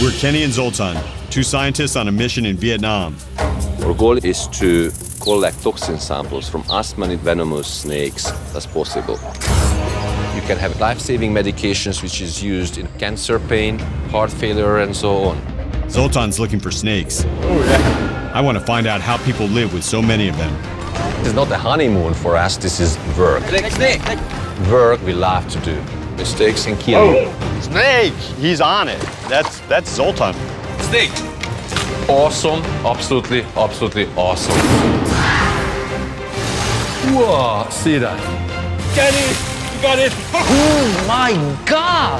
We're Kenny and Zoltan, two scientists on a mission in Vietnam. Our goal is to collect toxin samples from as many venomous snakes as possible. You can have life-saving medications which is used in cancer pain, heart failure, and so on. Zoltan's looking for snakes. Oh, yeah. I want to find out how people live with so many of them. This is not a honeymoon for us, this is work. Snake. Work we love to do. Mistakes and killing. Oh, snake! He's on it. That's Zoltan. Snake. Awesome, absolutely awesome. Whoa, see that? Get it! You got it! Oh my God!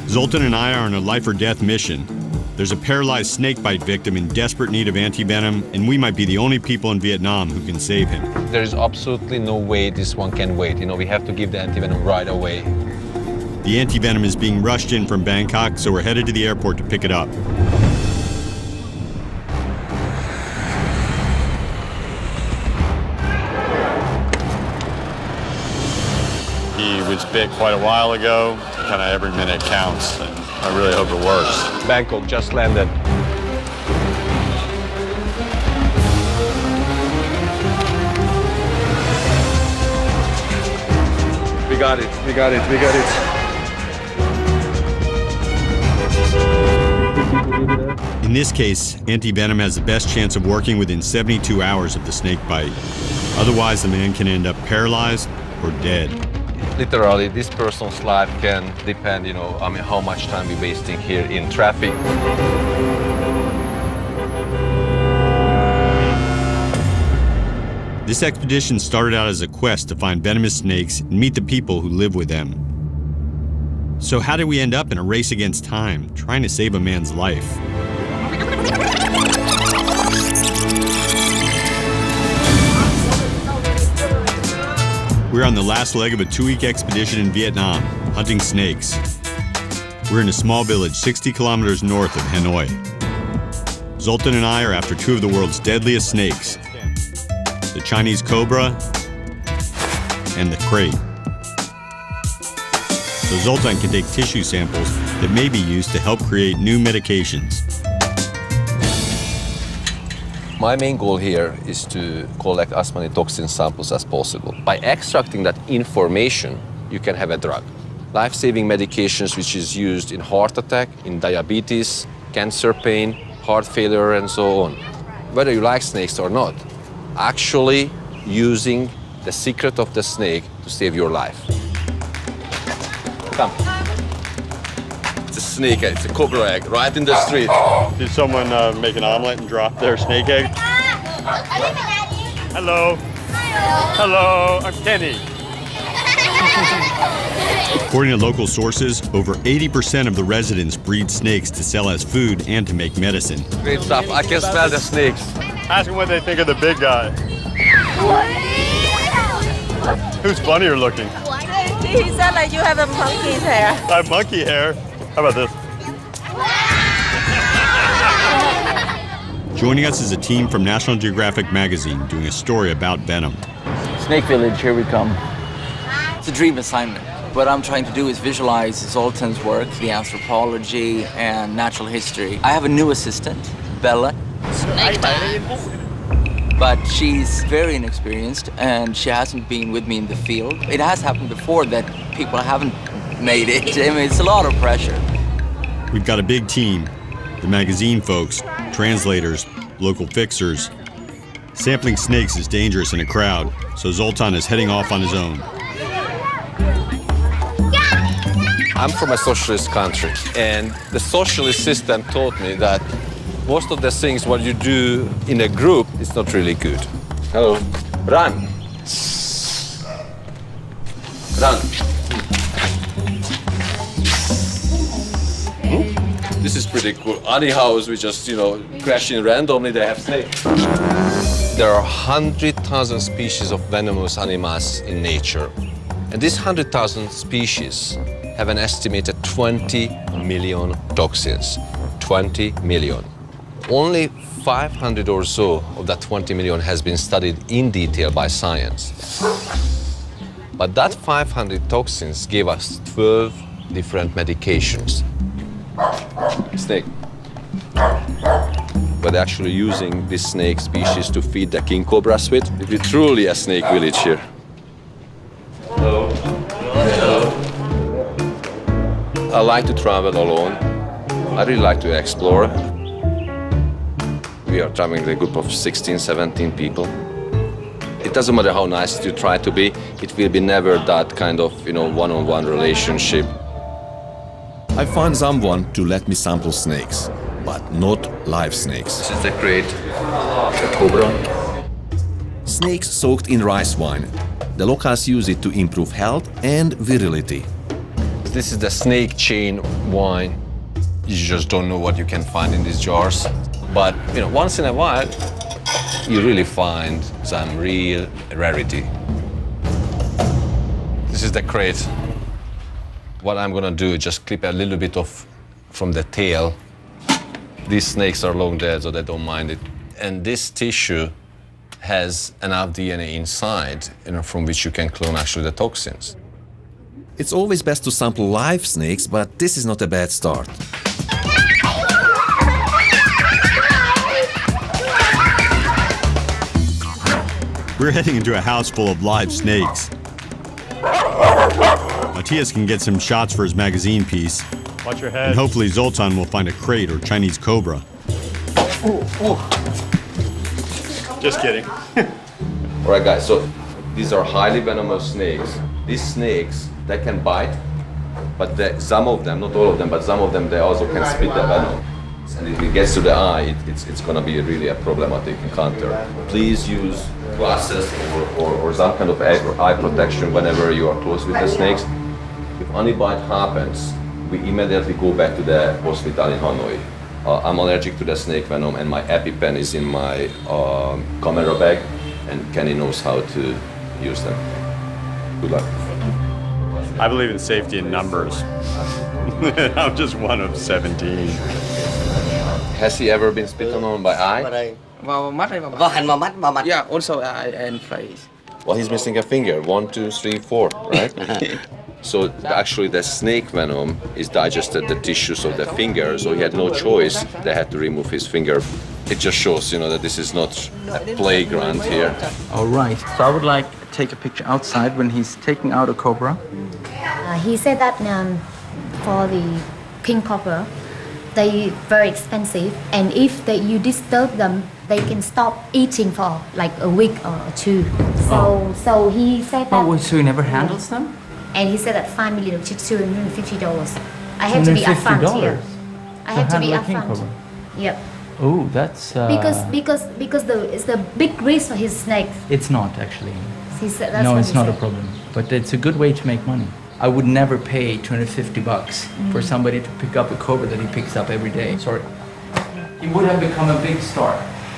Zoltan and I are on a life or death mission. There's a paralyzed snakebite victim in desperate need of antivenom, and we might be the only people in Vietnam who can save him. There is absolutely no way this one can wait. You know, we have to give the antivenom right away. The antivenom is being rushed in from Bangkok, so we're headed to the airport to pick it up. He was bit quite a while ago. Kind of every minute counts, and I really hope it works. Bangkok just landed. We got it. In this case, antivenom has the best chance of working within 72 hours of the snake bite. Otherwise, the man can end up paralyzed or dead. Literally, this person's life can depend, how much time we're wasting here in traffic. This expedition started out as a quest to find venomous snakes and meet the people who live with them. So how did we end up in a race against time, trying to save a man's life? We're on the last leg of a 2-week expedition in Vietnam, hunting snakes. We're in a small village 60 kilometers north of Hanoi. Zoltan and I are after two of the world's deadliest snakes, the Chinese cobra and the crate. So Zoltan can take tissue samples that may be used to help create new medications. My main goal here is to collect as many toxin samples as possible. By extracting that information, you can have a drug. Life-saving medications which is used in heart attack, in diabetes, cancer pain, heart failure, and so on. Whether you like snakes or not, actually using the secret of the snake to save your life. Come. It's a snake egg, it's a cobra egg, right in the street. Did someone make an omelet and drop their snake egg? Hello. Hello, I'm Kenny. According to local sources, over 80% of the residents breed snakes to sell as food and to make medicine. Great stuff. I can smell the snakes. Ask them what they think of the big guy. Who's funnier looking? He said like you have a monkey's hair. I have monkey hair. How about this? Joining us is a team from National Geographic magazine doing a story about venom. Snake Village, here we come. It's a dream assignment. What I'm trying to do is visualize Zoltan's work, the anthropology and natural history. I have a new assistant, Bella. But she's very inexperienced and she hasn't been with me in the field. It has happened before that people haven't made it. I mean, it's a lot of pressure. We've got a big team. The magazine folks, translators, local fixers. Sampling snakes is dangerous in a crowd, so Zoltan is heading off on his own. I'm from a socialist country, and the socialist system taught me that most of the things what you do in a group is not really good. Hello. Run. Run. This is pretty cool. Any house we just, crash in randomly, they have snakes. There are 100,000 species of venomous animals in nature. And these 100,000 species have an estimated 20 million toxins. 20 million. Only 500 or so of that 20 million has been studied in detail by science. But that 500 toxins gave us 12 different medications. Snake. But actually using this snake species to feed the king cobras with. It is truly a snake village here. Hello. Hello. I like to travel alone. I really like to explore. We are traveling with a group of 16, 17 people. It doesn't matter how nice you try to be, it will be never that kind of, one-on-one relationship. I find someone to let me sample snakes, but not live snakes. This is the crate. Cobra. Snakes soaked in rice wine. The locals use it to improve health and virility. This is the snake chain wine. You just don't know what you can find in these jars. But, once in a while, you really find some real rarity. This is the crate. What I'm gonna do is just clip a little bit off from the tail. These snakes are long dead, so they don't mind it. And this tissue has enough DNA inside, from which you can clone actually the toxins. It's always best to sample live snakes, but this is not a bad start. We're heading into a house full of live snakes. Matthias can get some shots for his magazine piece. Watch your head. And hopefully Zoltan will find a crate or Chinese cobra. Just kidding. All right, guys, so these are highly venomous snakes. These snakes, they can bite, but some of them, not all of them, but some of them, they also can spit the venom. And if it gets to the eye, it's gonna be really a problematic encounter. Please use glasses or some kind of eye protection whenever you are close with the snakes. If any bite happens, we immediately go back to the hospital in Hanoi. I'm allergic to the snake venom, and my EpiPen is in my camera bag, and Kenny knows how to use them. Good luck. I believe in safety in numbers. I'm just one of 17. Has he ever been spitten on by eye? Vào mắt hay vào mặt? Yeah, also eye and face. Well, he's missing a finger. 1, 2, 3, 4, right? So actually the snake venom is digested the tissues of the finger, so he had no choice. They had to remove his finger. It just shows, that this is not a playground here. All right. So I would like to take a picture outside when he's taking out a cobra. He said that for the king cobra, they very expensive, and if you disturb them, they can stop eating for like a week or two. So he said that. Oh, so he never handles them? And he said that $5 million to $250. I have to be upfront here. I have to be upfront. Yep. Oh, that's because it's a big risk for his snakes. It's not actually. He said, that's no, what it's he not said. a problem. But it's a good way to make money. I would never pay $250 for somebody to pick up a cobra that he picks up every day. Sorry. He would have become a big star.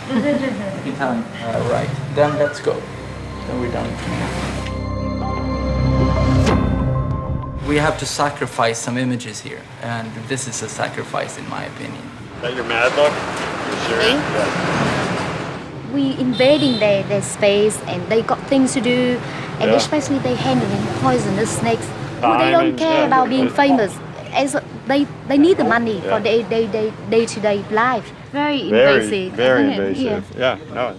You can tell him. All right, then let's go. Then we're done. We have to sacrifice some images here, and this is a sacrifice in my opinion. Is that your mad look? You sure? Yeah. We invading their space, and they got things to do, and especially they handling poisonous snakes. They don't care about being famous. As they need the money for their day-to-day life. Very invasive. Very invasive. Yeah, no.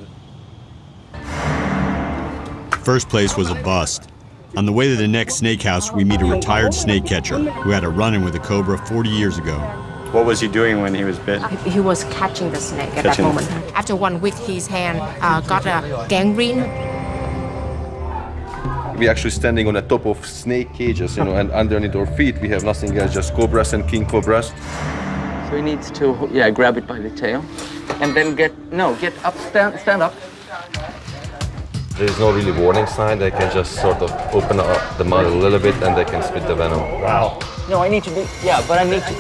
First place was a bust. On the way to the next snake house, we meet a retired snake catcher who had a run-in with a cobra 40 years ago. What was he doing when he was bit? He was catching the snake at that moment. After 1 week, his hand got a gangrene. We're actually standing on the top of snake cages, and underneath our feet we have nothing else, just cobras and king cobras. So he needs to, grab it by the tail, and then get up, stand up. There is no really warning sign. They can just sort of open up the mouth a little bit and they can spit the venom. Wow. No, I need to be, but I need to.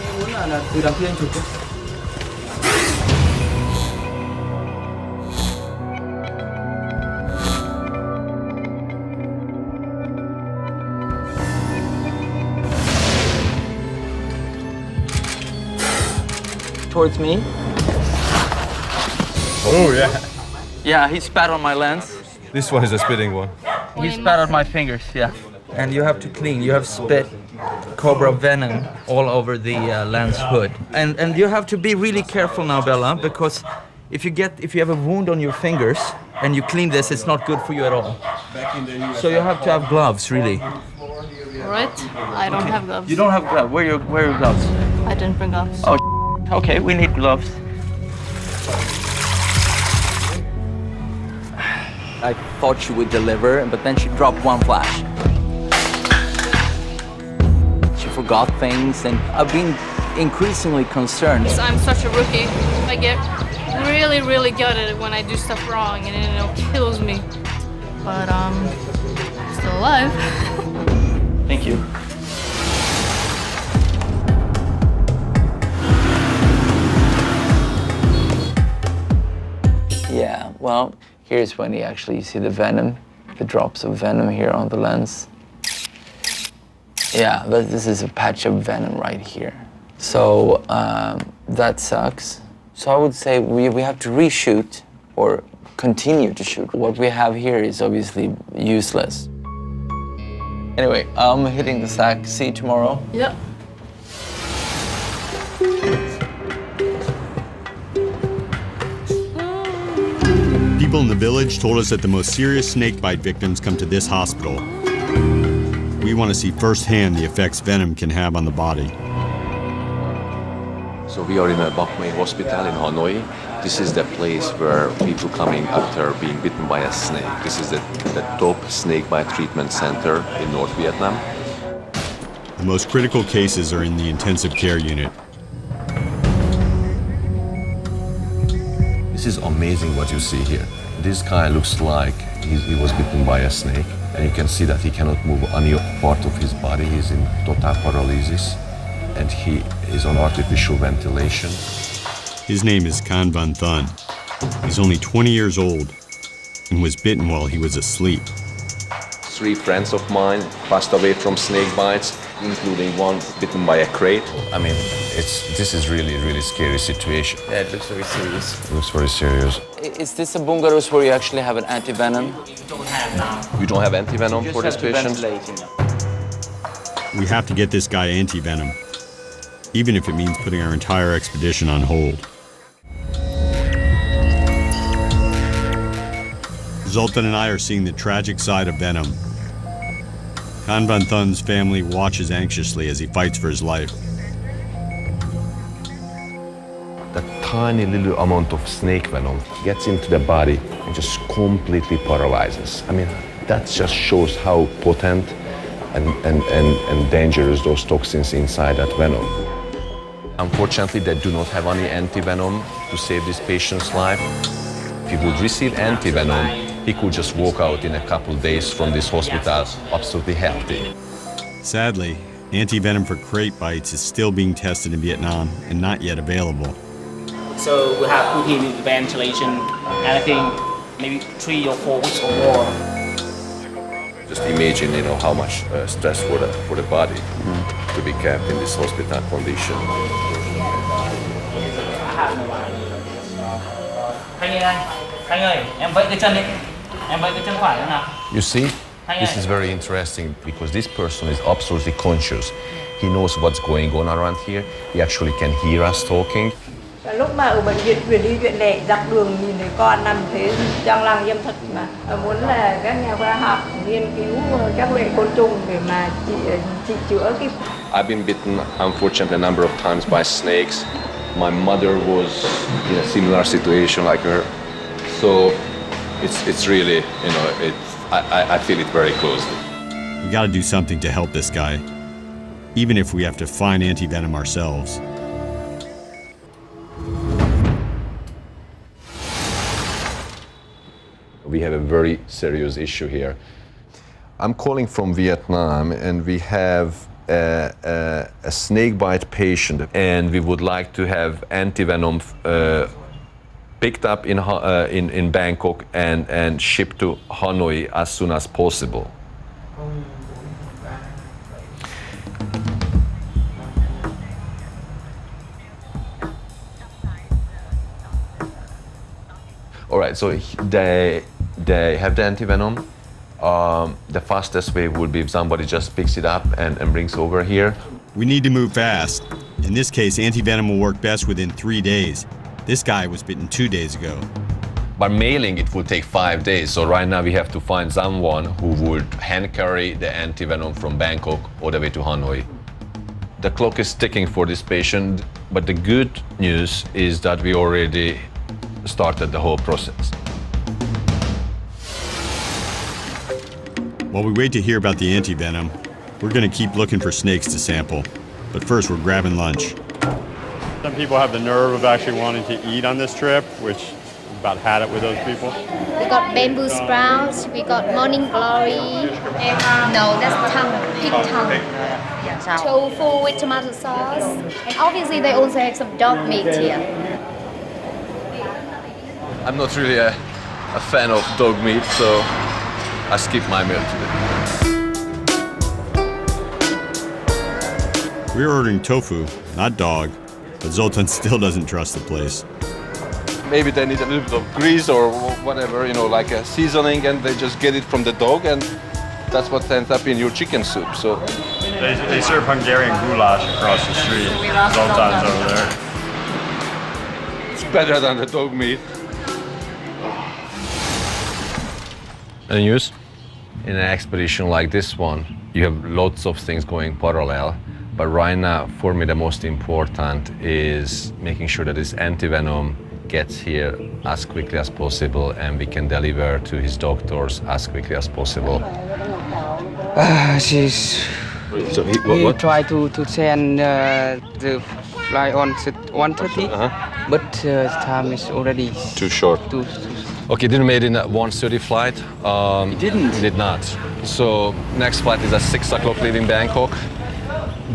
Towards me. Oh, yeah. Yeah, he spat on my lens. This one is a spitting one. He spat on my fingers, yeah. and you have to clean. You have spit cobra venom all over the lens hood. And you have to be really careful now, Bella, because if you have a wound on your fingers and you clean this, it's not good for you at all. So you have to have gloves, really. Right? I don't have gloves. You don't have gloves. Where are your gloves? I didn't bring gloves. Oh, okay, we need gloves. I thought she would deliver, but then she dropped one flash. She forgot things, and I've been increasingly concerned. I'm such a rookie. I get really, really gutted when I do stuff wrong, and it kills me. But still alive. Thank you. Yeah, well, here's when you see the venom, the drops of venom here on the lens. Yeah, but this is a patch of venom right here. So that sucks. So I would say we have to reshoot or continue to shoot. What we have here is obviously useless. Anyway, I'm hitting the sack. See you tomorrow. Yeah. People in the village told us that the most serious snakebite victims come to this hospital. We want to see firsthand the effects venom can have on the body. So we are in a Mai hospital in Hanoi. This is the place where people coming after being bitten by a snake. This is the top snake bite treatment center in North Vietnam. The most critical cases are in the intensive care unit. This is amazing what you see here. This guy looks like he was bitten by a snake, and you can see that he cannot move any part of his body. He's in total paralysis, and he is on artificial ventilation. His name is Can Van Thun. He's only 20 years old and was bitten while he was asleep. 3 friends of mine passed away from snake bites, including one bitten by a crate. I mean, this is really scary situation. Yeah, it looks very serious. It looks very serious. Is this a bungaroos where you actually have an anti-venom? You don't have anti-venom for this patient? We have to get this guy anti-venom, even if it means putting our entire expedition on hold. Zoltan and I are seeing the tragic side of venom. Can Van Thun's family watches anxiously as he fights for his life. That tiny little amount of snake venom gets into the body and just completely paralyzes. I mean, that just shows how potent and dangerous those toxins inside that venom. Unfortunately, they do not have any anti-venom to save this patient's life. If he would receive anti-venom, he could just walk out in a couple of days from this hospital absolutely healthy. Sadly, anti-venom for crate bites is still being tested in Vietnam and not yet available. So we have put him in the ventilation, and I think maybe 3 or 4 weeks or more. Just imagine, how much stress for the body to be kept in this hospital condition. Khanh ơi, em vẫy cái chân đi. Em vẫy cái chân phải nữa nào. You see, this is very interesting because this person is absolutely conscious. He knows what's going on around here. He actually can hear us talking. Lúc mà ở bệnh viện chuyển đi viện lệ, dọc đường nhìn thấy con nằm thế trong làng yêm thật mà muốn là các nhà khoa học nghiên cứu các loại côn trùng để mà trị chữa cái. I've been bitten, unfortunately, a number of times by snakes. My mother was in a similar situation like her, so it's really, I feel it very closely. We got to do something to help this guy, even if we have to find anti-venom ourselves. We have a very serious issue here. I'm calling from Vietnam, and we have a snakebite patient, and we would like to have anti-venom picked up in Bangkok and shipped to Hanoi as soon as possible. All right, so they have the anti-venom, The fastest way would be if somebody just picks it up and brings over here. We need to move fast. In this case, antivenom will work best within 3 days. This guy was bitten 2 days ago. By mailing, it would take 5 days. So right now we have to find someone who would hand carry the antivenom from Bangkok all the way to Hanoi. The clock is ticking for this patient, but the good news is that we already started the whole process. While we wait to hear about the antivenom, we're going to keep looking for snakes to sample. But first, we're grabbing lunch. Some people have the nerve of actually wanting to eat on this trip, which about had it with those people. We got bamboo sprouts, we got morning glory. No, that's tongue, pig tongue. Tofu with tomato sauce. And obviously they also have some dog meat here. I'm not really a fan of dog meat, so I skipped my meal today. We're ordering tofu, not dog, but Zoltan still doesn't trust the place. Maybe they need a little bit of grease or whatever, you know, like a seasoning, and they just get it from the dog, and that's what ends up in your chicken soup. So They serve Hungarian goulash across the street. Zoltan's over there. It's better than the dog meat. Any news? In an expedition like this one, you have lots of things going parallel. But right now, for me, the most important is making sure that this antivenom gets here as quickly as possible and we can deliver to his doctors as quickly as possible. So he tried to send the flight on 1:30, but time is already too short. Okay, didn't make it in that 1:30 flight. He didn't? Did not. So next flight is at 6 o'clock leaving Bangkok.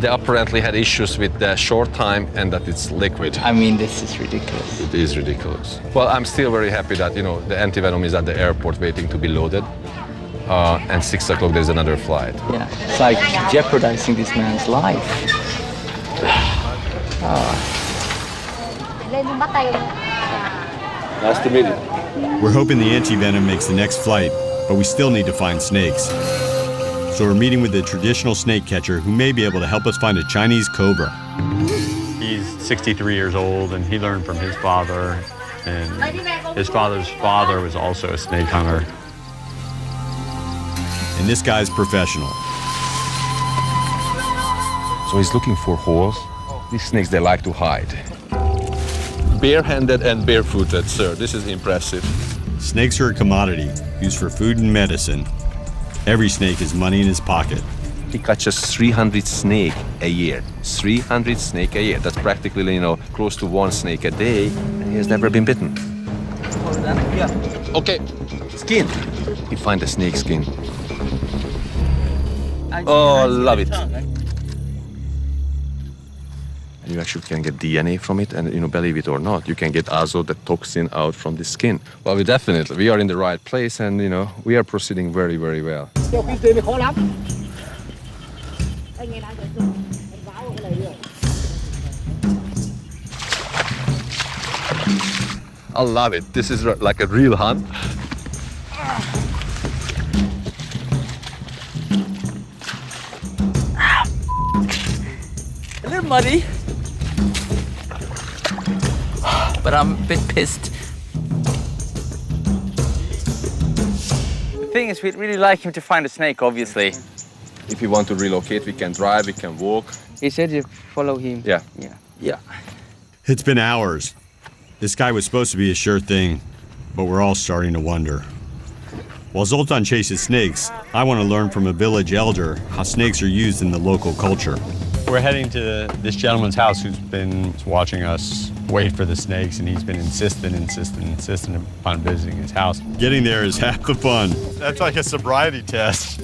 They apparently had issues with the short time and that it's liquid. I mean, this is ridiculous. It is ridiculous. Well, I'm still very happy that, you know, the antivenom is at the airport waiting to be loaded. And 6 o'clock there's another flight. Yeah, it's like jeopardizing this man's life. Nice to meet you. We're hoping the antivenom makes the next flight, but we still need to find snakes. So we're meeting with a traditional snake catcher who may be able to help us find a Chinese cobra. He's 63 years old, and he learned from his father, and his father's father was also a snake hunter. And this guy's professional. So he's looking for holes. These snakes, they like to hide. Barehanded and barefooted, sir. This is impressive. Snakes are a commodity used for food and medicine. Every snake has money in his pocket. He catches 300 snake a year. 300 snake a year. That's practically, you know, close to 1 snake a day, and he has never been bitten. Okay, skin. He find the snake skin. Oh, love it. And you actually can get DNA from it, and, you know, believe it or not, you can get azo, the toxin, out from the skin. Well, we are in the right place, and, you know, we are proceeding very, very well. I love it. This is like a real hunt. A little muddy, but I'm a bit pissed. The thing is, we'd really like him to find a snake, obviously. If you want to relocate, we can drive, we can walk. He said you follow him. Yeah. Yeah. It's been hours. This guy was supposed to be a sure thing, but we're all starting to wonder. While Zoltan chases snakes, I want to learn from a village elder how snakes are used in the local culture. We're heading to this gentleman's house who's been watching us wait for the snakes, and he's been insistent upon visiting his house. Getting there is half the fun. That's like a sobriety test.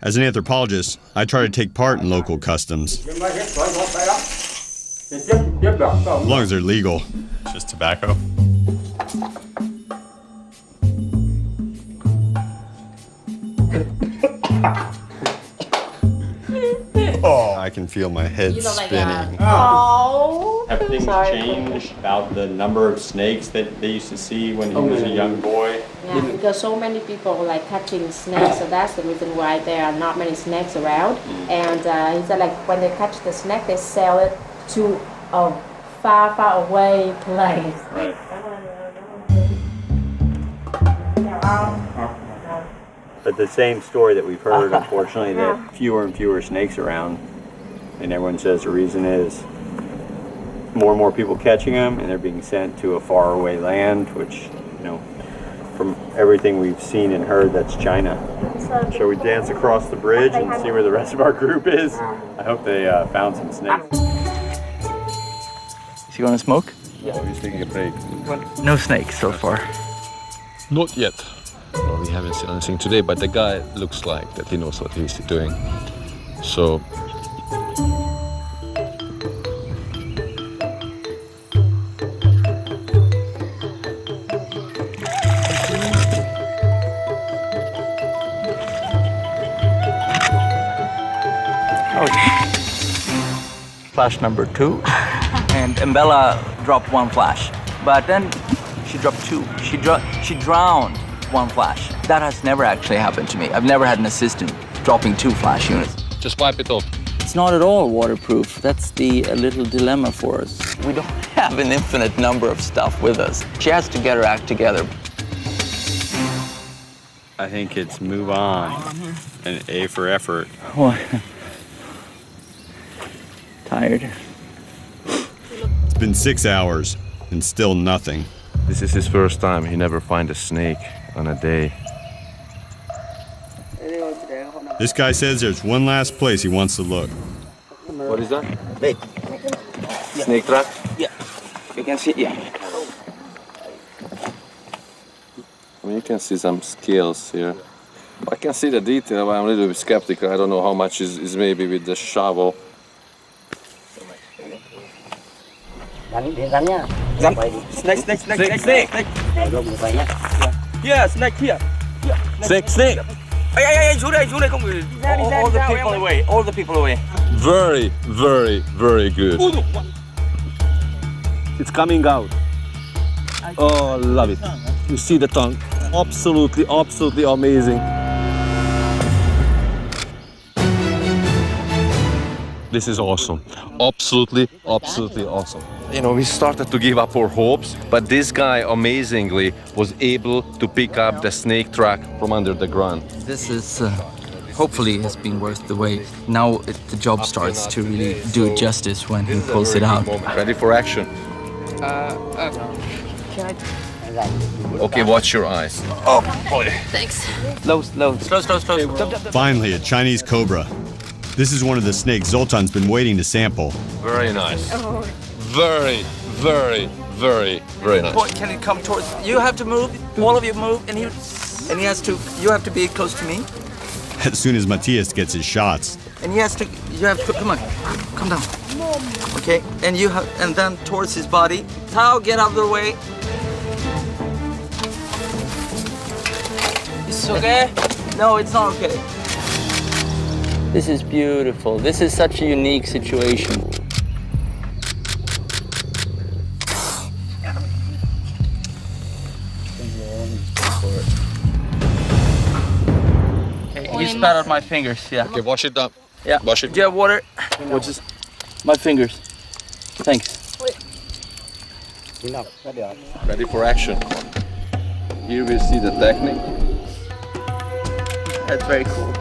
As an anthropologist, I try to take part in local customs, as long as they're legal. Just tobacco. Oh, I can feel my head spinning. Have things changed about the number of snakes that they used to see when he was a young boy? Because so many people like catching snakes, so that's the reason why there are not many snakes around. And he said like when they catch the snake, they sell it to a far, far away place. Right. But the same story that we've heard, unfortunately, that fewer and fewer snakes around, and everyone says the reason is more and more people catching them, and they're being sent to a faraway land, which, you know, from everything we've seen and heard, that's China. Shall we dance across the bridge and see where the rest of our group is? I hope they found some snakes. Is he going to smoke? Yeah, he's taking a break. No snakes so far. Not yet. Well, we haven't seen anything today, but the guy looks like that he knows what he's doing. So. Flash number 2, and Mbella dropped 1 flash, but then she dropped 2. She drowned 1 flash. That has never actually happened to me. I've never had an assistant dropping 2 flash units. Just wipe it off. It's not at all waterproof. That's the little dilemma for us. We don't have an infinite number of stuff with us. She has to get her act together. I think it's move on and A for effort. What? Tired. It's been 6 hours and still nothing. This is his first time. He never find a snake on a day. This guy says there's one last place he wants to look. What is that? Snake trap? Yeah. You can see, yeah. I mean, you can see some scales here. I can see the detail, but I'm a little bit skeptical. I don't know how much is maybe with the shovel. Snake. Yeah, snake here. Snake. All the people away. All the people away. Very, very, very good. It's coming out. Oh, love it. You see the tongue. Absolutely, absolutely amazing. This is awesome. Absolutely, absolutely awesome. You know, we started to give up our hopes, but this guy amazingly was able to pick up the snake track from under the ground. This is hopefully has been worth the wait. Now the job starts to really do it justice when he pulls it out. Ready for action? Okay, watch your eyes. Oh boy. Thanks. Slow. Finally, a Chinese cobra. This is one of the snakes Zoltan's been waiting to sample. Very nice. Very, very, very, very nice. Boy, can it come towards? You have to move. All of you move, and he has to. You have to be close to me. As soon as Matthias gets his shots. And he has to. You have to. Come on, come down. Okay, and you have, and then towards his body. Tao, get out of the way. It's okay. No, it's not okay. This is beautiful. This is such a unique situation. You spat out my fingers, yeah. Okay, wash it up. Yeah. Wash it. Do you have water? What's this? My fingers. Thanks. Ready for action. Here we see the technique. That's very cool.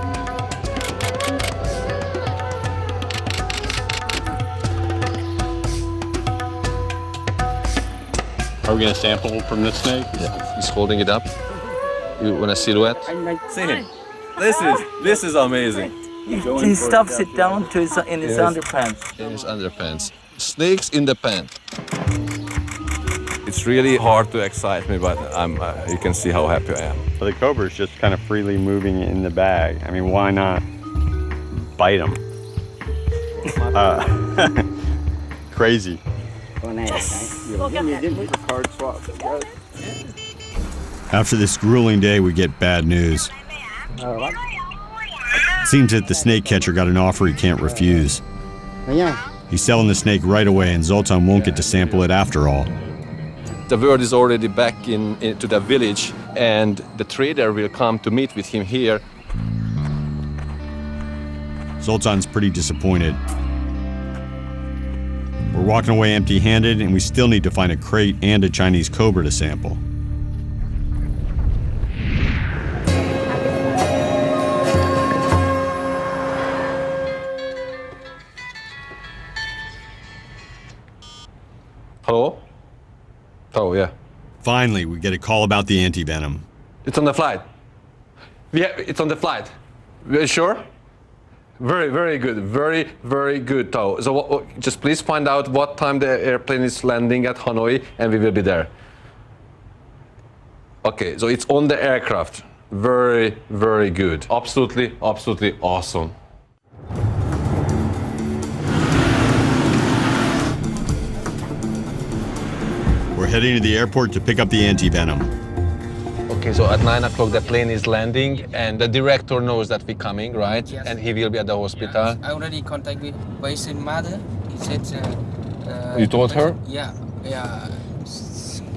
Are we going to sample from this snake? Yeah. He's holding it up. You want a silhouette? See him. This is amazing. He stuffs it down to in his underpants. In his underpants. Snakes in the pan. It's really hard to excite me, but you can see how happy I am. So the cobra's just kind of freely moving in the bag. I mean, why not bite him? Crazy. After this grueling day, we get bad news. Seems that the snake catcher got an offer he can't refuse. He's selling the snake right away, and Zoltan won't get to sample it after all. The word is already back into the village and the trader will come to meet with him here. Zoltan's pretty disappointed. We're walking away empty-handed, and we still need to find a crate and a Chinese cobra to sample. Hello? Oh, yeah. Finally, we get a call about the antivenom. It's on the flight. Yeah, it's on the flight. You sure? Very, very good. Very, very good, Tao. So just please find out what time the airplane is landing at Hanoi, and we will be there. Okay, so it's on the aircraft. Very, very good. Absolutely, absolutely awesome. We're heading to the airport to pick up the antivenom. Okay, so at 9 o'clock the plane is landing, and the director knows that we're coming, right? Yes. And he will be at the hospital. Yes. I already contacted with patient mother. He said. You told her? Yeah.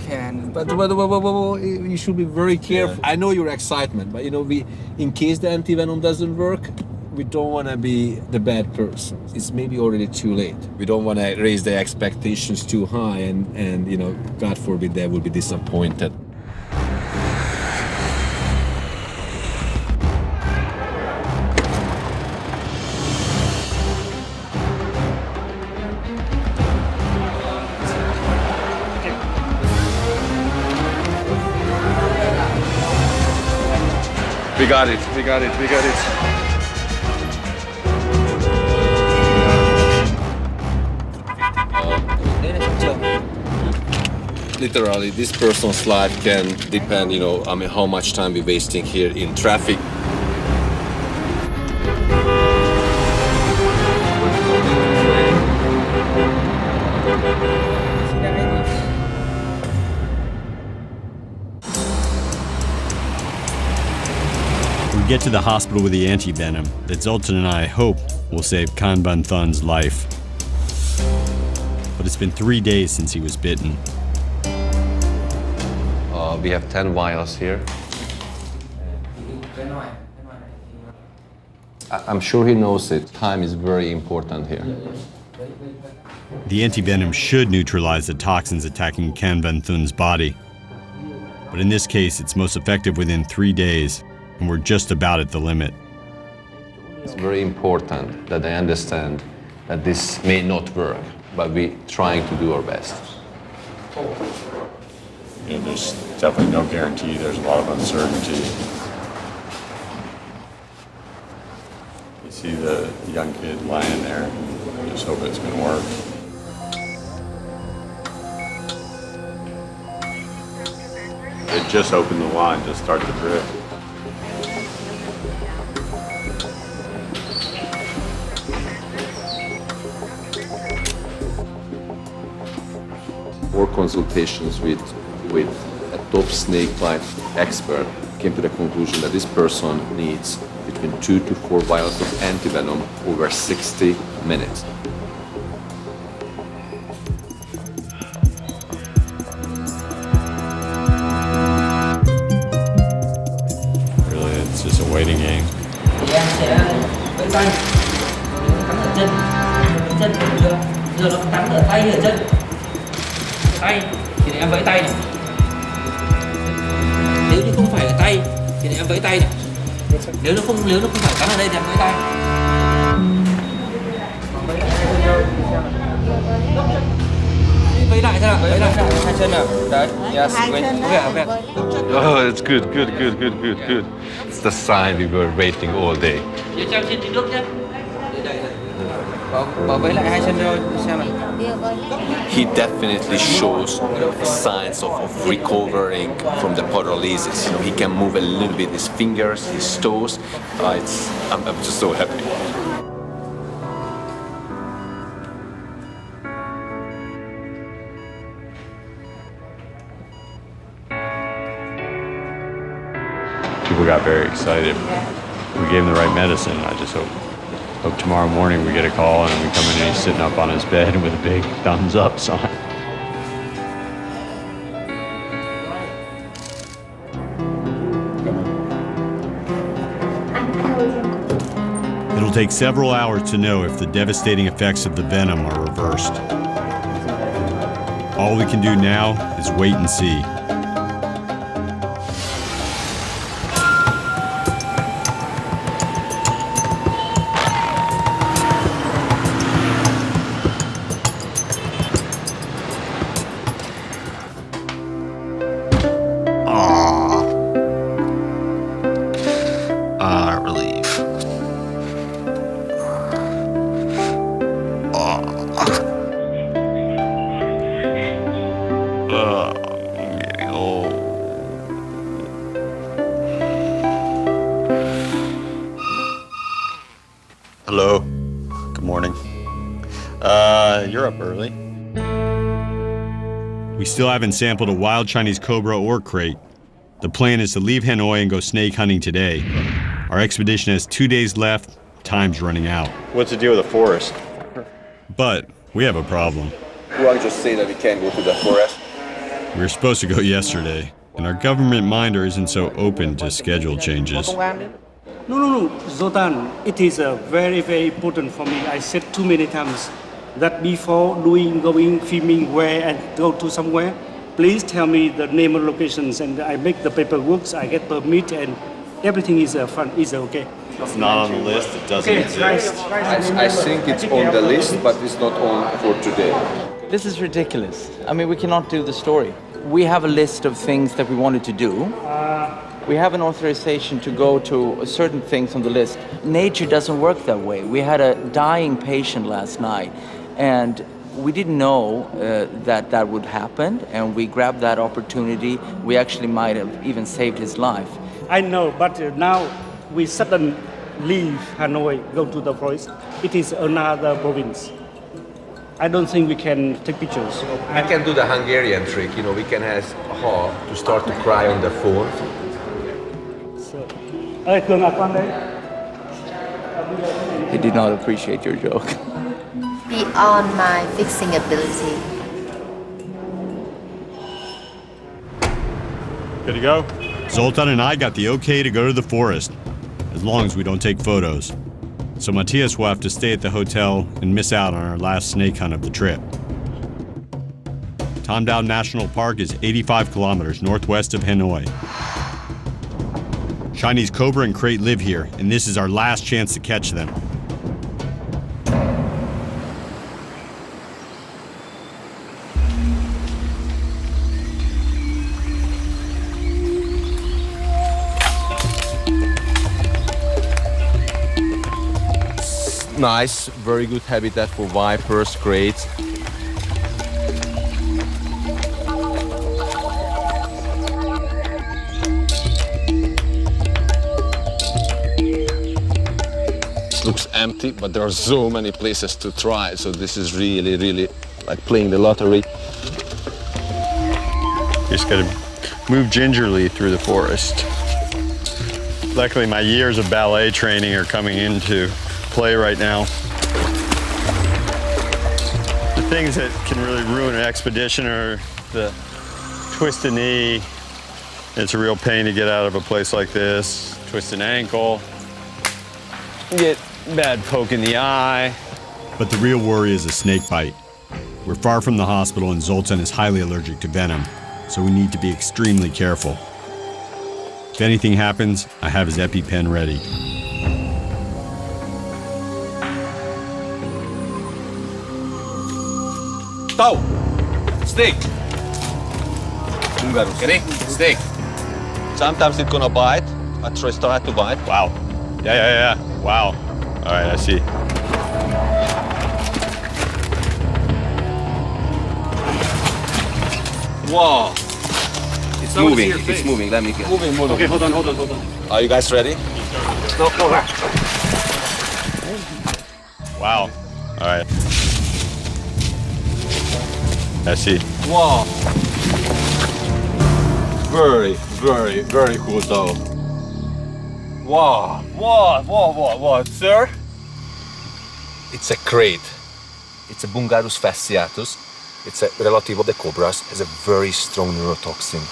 Can. But you should be very careful. Yeah. I know your excitement, but you know, in case the antivenom doesn't work, we don't want to be the bad person. It's maybe already too late. We don't want to raise the expectations too high, and you know, God forbid they will be disappointed. We got it. Literally, this person's life can depend, you know, I mean, how much time we're wasting here in traffic. We get to the hospital with the antivenom that Zoltan and I hope will save Khan Bun Thun's life. But it's been 3 days since he was bitten. We have 10 vials here. I'm sure he knows it. Time is very important here. The antivenom should neutralize the toxins attacking Khan Bun Thun's body. But in this case, it's most effective within 3 days, and we're just about at the limit. It's very important that they understand that this may not work, but we're trying to do our best. You know, there's definitely no guarantee. There's a lot of uncertainty. You see the young kid lying there. You just hope it's going to work. It just opened the line, just started to drip. More consultations with a top snake bite expert came to the conclusion that this person needs between 2 to 4 vials of antivenom over 60 minutes. Really, it's just a waiting game. Tay thì em vẫy tay này. Nếu như không phải là tay thì em vẫy tay này. Nếu nó không phải cắn ở đây thì em vẫy tay. Vẫy lại thế nào? Vẫy lại hai chân nào. Đấy. Yes. Vẫy. Oh, it's good. It's the sign we were waiting all day. Treo trên nước nhé. Bảo vẫy lại hai chân thôi, xem này. He definitely shows signs of recovering from the paralysis. You know, he can move a little bit his fingers, his toes. I'm just so happy. People got very excited. We gave him the right medicine. I just hope tomorrow morning we get a call and we come in and he's sitting up on his bed with a big thumbs up sign. It'll take several hours to know if the devastating effects of the venom are reversed. All we can do now is wait and see. Hello. Good morning. You're up early. We still haven't sampled a wild Chinese cobra or crate. The plan is to leave Hanoi and go snake hunting today. Our expedition has 2 days left. Time's running out. What's the deal with the forest? But we have a problem. Who are just saying that we can't go to the forest? We were supposed to go yesterday, and our government minder isn't so open to schedule changes. No, Zoltan, it is very, very important for me. I said too many times that before going, filming where and go to somewhere, please tell me the name and locations and I make the paperwork, I get permit and everything is okay. It's not on the list, it doesn't exist. I think it's on the list, but it's not on for today. This is ridiculous. I mean, we cannot do the story. We have a list of things that we wanted to do. We have an authorization to go to certain things on the list. Nature doesn't work that way. We had a dying patient last night, and we didn't know that would happen, and we grabbed that opportunity. We actually might have even saved his life. I know, but now we suddenly leave Hanoi, go to the forest. It is another province. I don't think we can take pictures. We can do the Hungarian trick, we can ask Ha to start to cry on the phone. He did not appreciate your joke. Beyond my fixing ability. Good to go? Zoltan and I got the okay to go to the forest, as long as we don't take photos. So Matthias will have to stay at the hotel and miss out on our last snake hunt of the trip. Tam Dao National Park is 85 kilometers northwest of Hanoi. Chinese cobra and crate live here, and this is our last chance to catch them. Nice, very good habitat for vipers, crates. Looks empty, but there are so many places to try. So this is really, really like playing the lottery. You just gotta move gingerly through the forest. Luckily, my years of ballet training are coming into play right now. The things that can really ruin an expedition are the twisted knee. It's a real pain to get out of a place like this. Twisted ankle. Get bad poke in the eye. But the real worry is a snake bite. We're far from the hospital and Zoltan is highly allergic to venom, so we need to be extremely careful. If anything happens, I have his EpiPen ready. Tau! Snake! Ready? Snake. Sometimes it's gonna bite. I start to bite. Wow. Yeah. Wow. All right, I see. Wow. It's moving. It's moving. Let me get. Moving. Okay, hold on. Are you guys ready? No. Wow. All right. I see. Wow. Very, very, very cool though. Wow. Sir? It's a crate. It's a Bungarus fasciatus. It's a relative of the cobras. It has a very strong neurotoxin.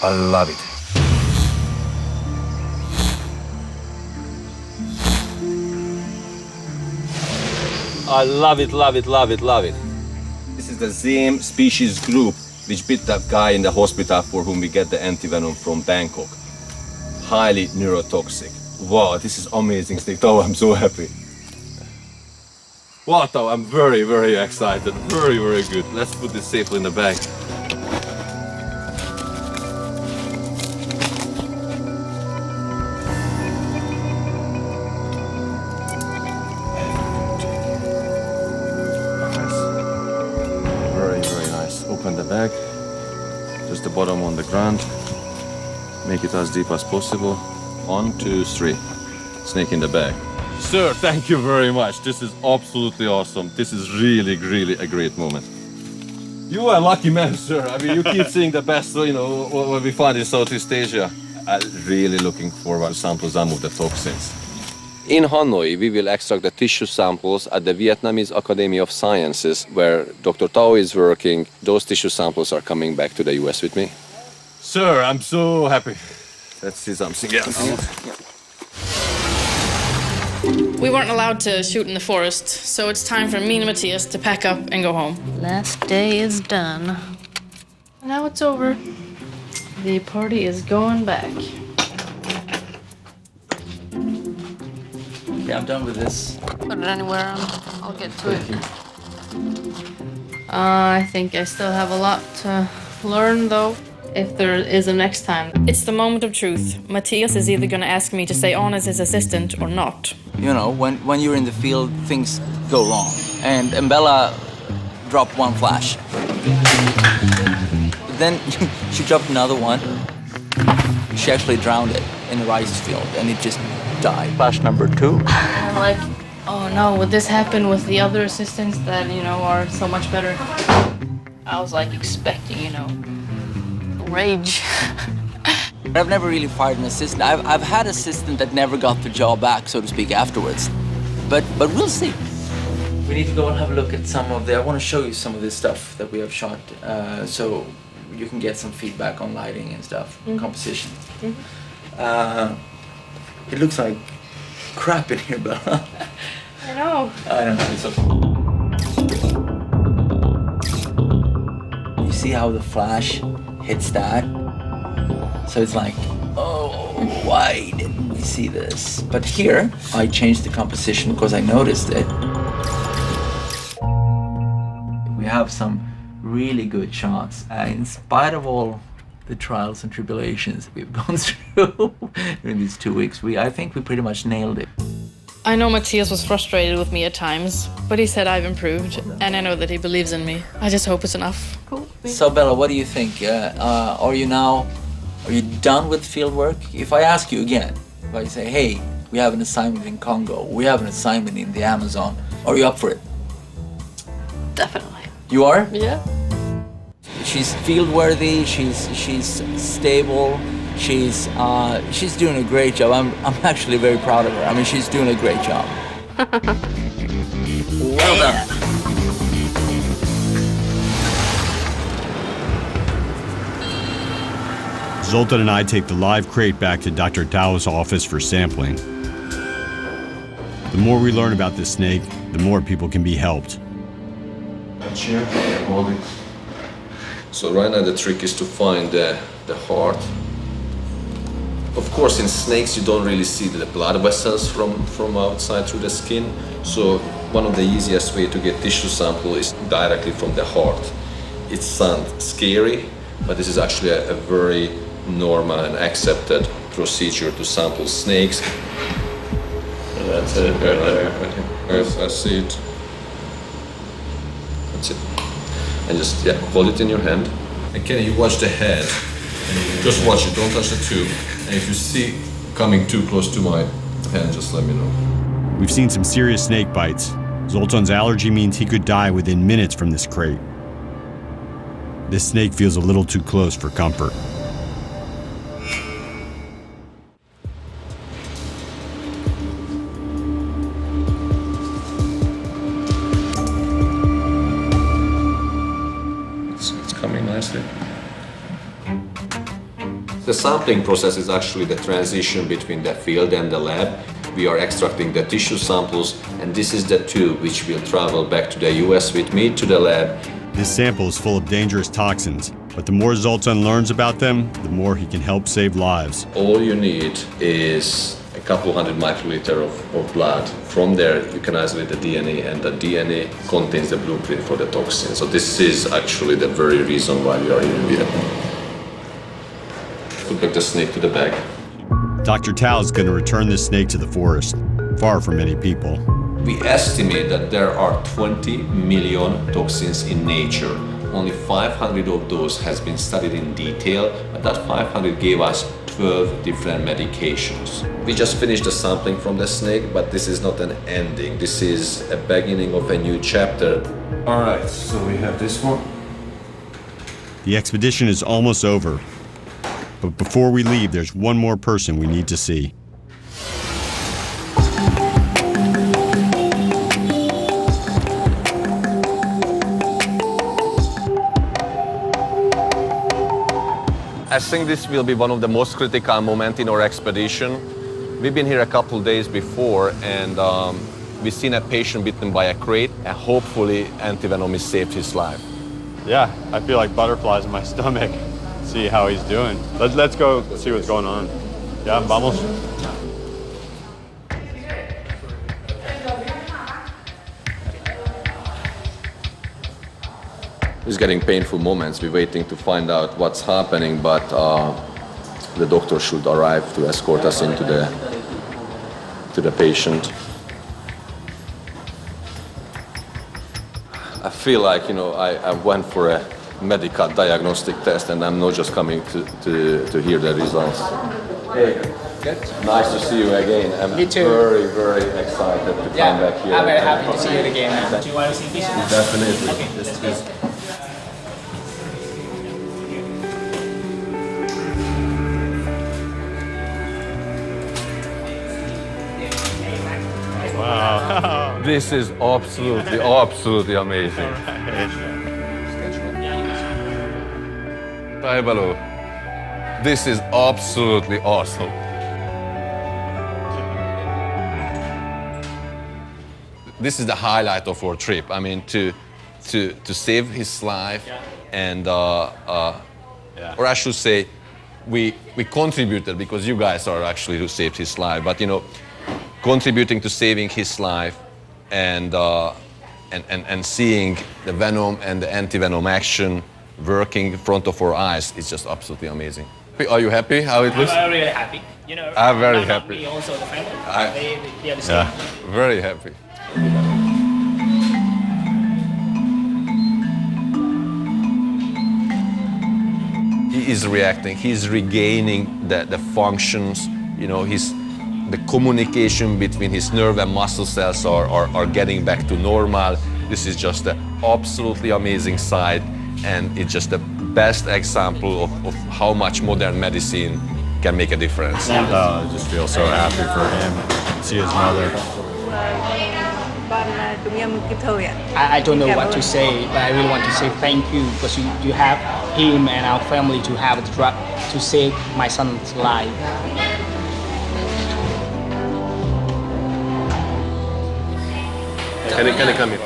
I love it. I love it, love it, love it, love it. This is the same species group which bit that guy in the hospital for whom we get the antivenom from Bangkok. Highly neurotoxic. Wow, this is amazing, Tao. I'm so happy. Wow, Tao, I'm very, very excited. Very, very good. Let's put this safely in the bag. Very, very nice. Open the bag. Just the bottom on the ground. Make it as deep as possible. 1, 2, 3. Snake in the bag. Sir, thank you very much. This is absolutely awesome. This is really, really a great moment. You are a lucky man, sir. I mean, you keep seeing the best, you know, what we find in Southeast Asia. I'm really looking forward to sample some of the toxins. In Hanoi, we will extract the tissue samples at the Vietnamese Academy of Sciences, where Dr. Tao is working. Those tissue samples are coming back to the US with me. Sir, I'm so happy. Let's see something else. We weren't allowed to shoot in the forest, so it's time for me and Matthias to pack up and go home. Last day is done. Now it's over. The party is going back. Yeah, I'm done with this. Put it anywhere, I'll get to it. I think I still have a lot to learn, though, if there is a next time. It's the moment of truth. Matthias is either going to ask me to stay on as his assistant or not. You know, when you're in the field, things go wrong. And Bella dropped one flash. Then she dropped another one. She actually drowned it in the rice field, and it just died. Flash number 2. And I'm like, oh no, would this happen with the other assistants that, you know, are so much better? I was like expecting, you know, rage. I've never really fired an assistant. I've had assistant that never got the job back, so to speak, afterwards. But we'll see. We need to go and have a look at some of the... I want to show you some of this stuff that we have shot, so you can get some feedback on lighting and stuff, composition. It looks like crap in here, Bella. I know. I don't know, it's okay. You see how the flash hits that? So it's like, oh, why didn't we see this? But here, I changed the composition because I noticed it. We have some really good shots, in spite of all the trials and tribulations we've gone through in these 2 weeks. I think we pretty much nailed it. I know Matthias was frustrated with me at times, but he said I've improved, and I know that he believes in me. I just hope it's enough. Cool. So Bella, what do you think? Are you done with field work? If I ask you again, if I say, hey, we have an assignment in Congo, we have an assignment in the Amazon, are you up for it? Definitely. You are? Yeah. She's field worthy, she's stable, she's doing a great job. I'm actually very proud of her. I mean, she's doing a great job. Well done. Zoltan and I take the live crate back to Dr. Tao's office for sampling. The more we learn about this snake, the more people can be helped. Here, hold it. So right now the trick is to find the heart. Of course, in snakes you don't really see the blood vessels from outside through the skin. So one of the easiest way to get tissue sample is directly from the heart. It sounds scary, but this is actually a very normal and accepted procedure to sample snakes. That's it, right there. Yes, I see it. That's it. And just hold it in your hand. And Kenny, you watch the head. And just watch it, don't touch the tube. And if you see coming too close to my hand, just let me know. We've seen some serious snake bites. Zoltan's allergy means he could die within minutes from this crate. This snake feels a little too close for comfort. It's coming nicely. The sampling process is actually the transition between the field and the lab. We are extracting the tissue samples, and this is the tube which will travel back to the US with me to the lab. This sample is full of dangerous toxins, but the more Zoltan learns about them, the more he can help save lives. All you need is a couple hundred microliter of blood. From there, you can isolate the DNA, and the DNA contains the blueprint for the toxin. So this is actually the very reason why we are here in Vietnam. Put back the snake to the bag. Dr. Tao is going to return this snake to the forest, far from many people. We estimate that there are 20 million toxins in nature. Only 500 of those has been studied in detail, but that 500 gave us 12 different medications. We just finished the sampling from the snake, but this is not an ending. This is a beginning of a new chapter. All right, so we have this one. The expedition is almost over. But before we leave, there's one more person we need to see. I think this will be one of the most critical moments in our expedition. We've been here a couple days before, and we've seen a patient bitten by a crate, and hopefully antivenom has saved his life. Yeah, I feel like butterflies in my stomach. See how he's doing. Let's go see what's going on. Yeah, vamos. It's getting painful moments. We're waiting to find out what's happening, but the doctor should arrive to escort us into the patient. I feel like, you know, I went for a medical diagnostic test, and I'm not just coming to hear the results. Hey, nice to see you again. I'm very, very excited to come back here. I'm very happy to see you again. Do you want to see this? Definitely. Okay. This is Wow. This is absolutely amazing. Hi, Balu. This is absolutely awesome. This is the highlight of our trip. I mean, to save his life, and or I should say, we contributed, because you guys are actually who saved his life. But you know, contributing to saving his life, and seeing the venom and the anti-venom action working in front of our eyes is just absolutely amazing. Are you happy how it looks? I'm really happy. You know, I'm very happy. Me also the family. They are the same. Yeah, very happy. He is reacting. He's regaining the functions. You know, the communication between his nerve and muscle cells are getting back to normal. This is just an absolutely amazing sight, and it's just the best example of how much modern medicine can make a difference. I just feel so happy for him. See his mother. I don't know what to say, but I really want to say thank you, because you have him and our family to have a drug to save my son's life. Can I come here?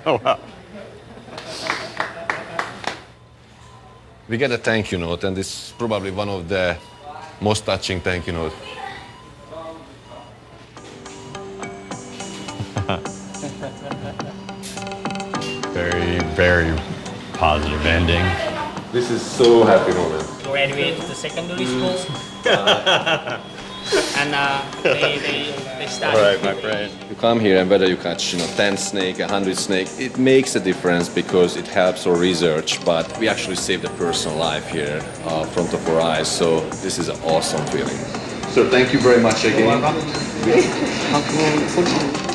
Wow. We get a thank you note, and this is probably one of the most touching thank you notes. Very, very positive ending. This is so happy moment. Graduate the secondary school. And they started. All right, my friend. You come here, and whether you catch 10 snake, 100 snake, it makes a difference because it helps our research. But we actually saved a person's life here in front of our eyes. So this is an awesome feeling. So thank you very much again. Welcome.